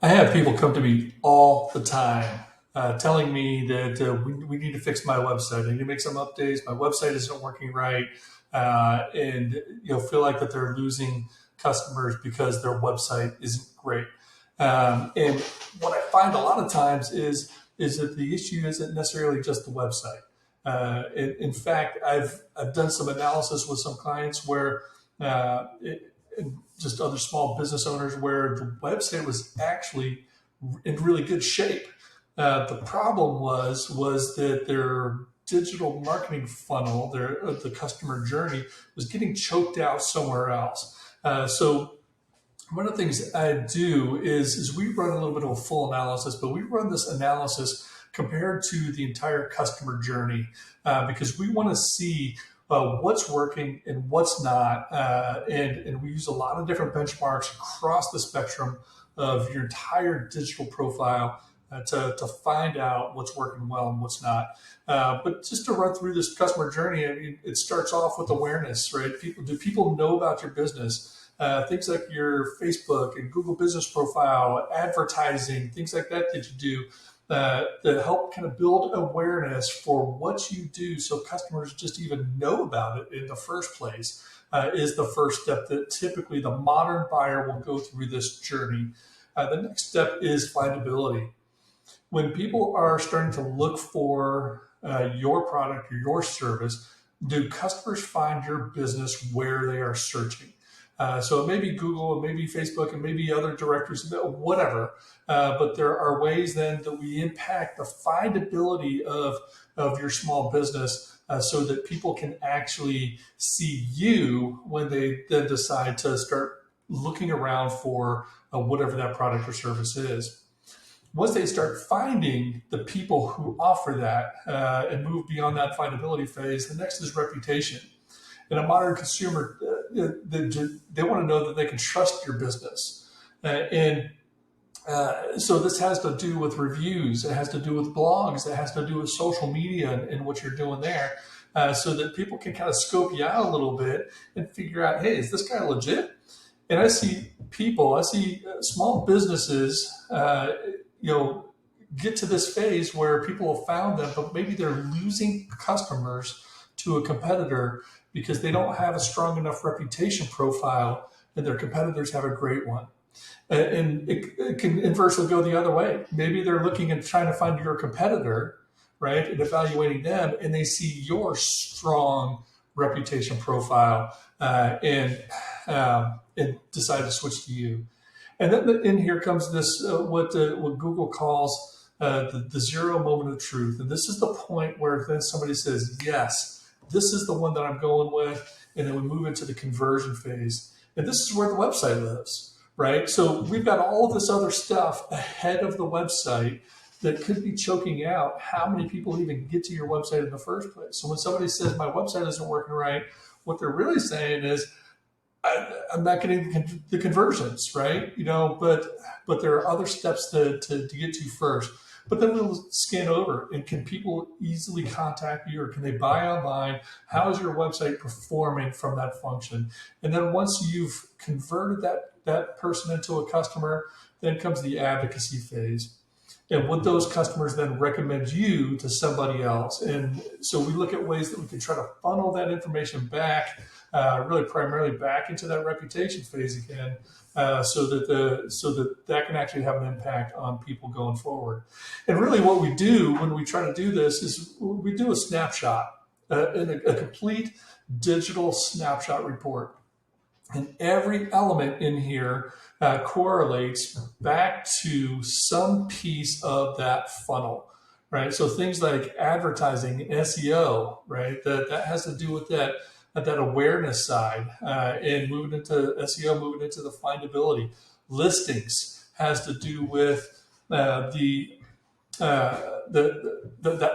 I have people come to me all the time telling me that we need to fix my website. I need to make some updates. My website isn't working right, and feel like that they're losing customers because their website isn't great. And what I find a lot of times is that the issue isn't necessarily just the website. In fact, I've done some analysis with some clients where and just other small business owners where the website was actually in really good shape. The problem was that their digital marketing funnel, the customer journey, was getting choked out somewhere else. So one of the things I do is we run a little bit of a full analysis, but we run this analysis compared to the entire customer journey because we want to see what's working and what's not. And we use a lot of different benchmarks across the spectrum of your entire digital profile to find out what's working well and what's not. But just to run through this customer journey, I mean, it starts off with awareness, right? Do people know about your business? Things like your Facebook and Google business profile, advertising, things like that that you do that help kind of build awareness for what you do so customers just even know about it in the first place is the first step that typically the modern buyer will go through this journey. The next step is findability. When people are starting to look for your product or your service, do customers find your business where they are searching? So it may be Google, it may be Facebook, it may be other directories, whatever. But there are ways then that we impact the findability of your small business so that people can actually see you when they then decide to start looking around for whatever that product or service is. Once they start finding the people who offer that and move beyond that findability phase, the next is reputation. And a modern consumer, they want to know that they can trust your business. So this has to do with reviews. It has to do with blogs. It has to do with social media and what you're doing there. So that people can kind of scope you out a little bit and figure out, hey, is this guy legit? And I see small businesses, get to this phase where people have found them, but maybe they're losing customers to a competitor because they don't have a strong enough reputation profile and their competitors have a great one. And it can inversely go the other way. Maybe they're looking and trying to find your competitor, right, and evaluating them, and they see your strong reputation profile and decide to switch to you. And then in here comes this what Google calls the zero moment of truth, and this is the point where then somebody says, "Yes, this is the one that I'm going with," and then we move into the conversion phase, and this is where the website lives, right? So we've got all of this other stuff ahead of the website that could be choking out how many people even get to your website in the first place. So when somebody says my website isn't working right, what they're really saying is I'm not getting the conversions, right? But there are other steps to get to first. But then we'll scan over and can people easily contact you or can they buy online? How is your website performing from that function? And then once you've converted that person into a customer, then comes the advocacy phase. And would those customers then recommend you to somebody else? And so we look at ways that we can try to funnel that information back, really primarily back into that reputation phase again, so that can actually have an impact on people going forward. And really, what we do when we try to do this is we do a snapshot, a complete digital snapshot report. And every element in here correlates back to some piece of that funnel, right? So things like advertising, SEO, right? That has to do with that awareness side and moving into SEO, moving into the findability. Listings has to do with that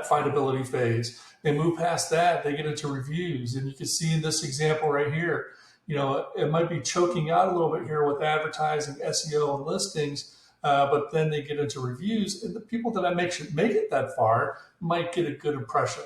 findability phase. They move past that, they get into reviews, and you can see in this example right here, it might be choking out a little bit here with advertising, SEO, and listings, but then they get into reviews, and the people that I make should make it that far might get a good impression.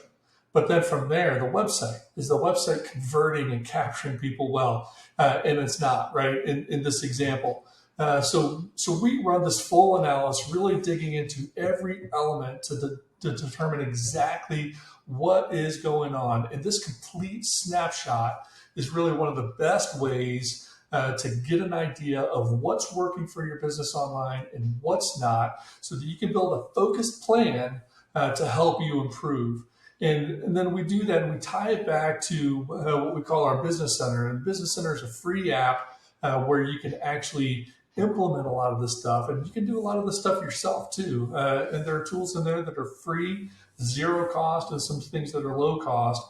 But then from there, is the website converting and capturing people well? And it's not, right? In this example, So we run this full analysis, really digging into every element to determine exactly what is going on. And this complete snapshot is really one of the best ways to get an idea of what's working for your business online and what's not, so that you can build a focused plan to help you improve. And then we do that and we tie it back to what we call our Business Center. And Business Center is a free app where you can actually implement a lot of this stuff, and you can do a lot of this stuff yourself too. And there are tools in there that are free, zero cost, and some things that are low cost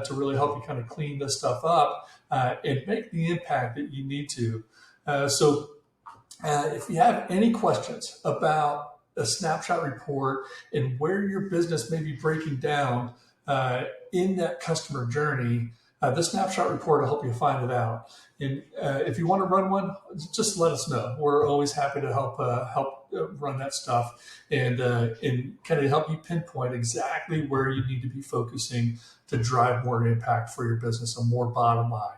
to really help you kind of clean this stuff up and make the impact that you need to. If you have any questions about a snapshot report and where your business may be breaking down in that customer journey, the snapshot report will help you find it out. And if you want to run one, just let us know. We're always happy to help run that stuff and kind of help you pinpoint exactly where you need to be focusing to drive more impact for your business and more bottom line.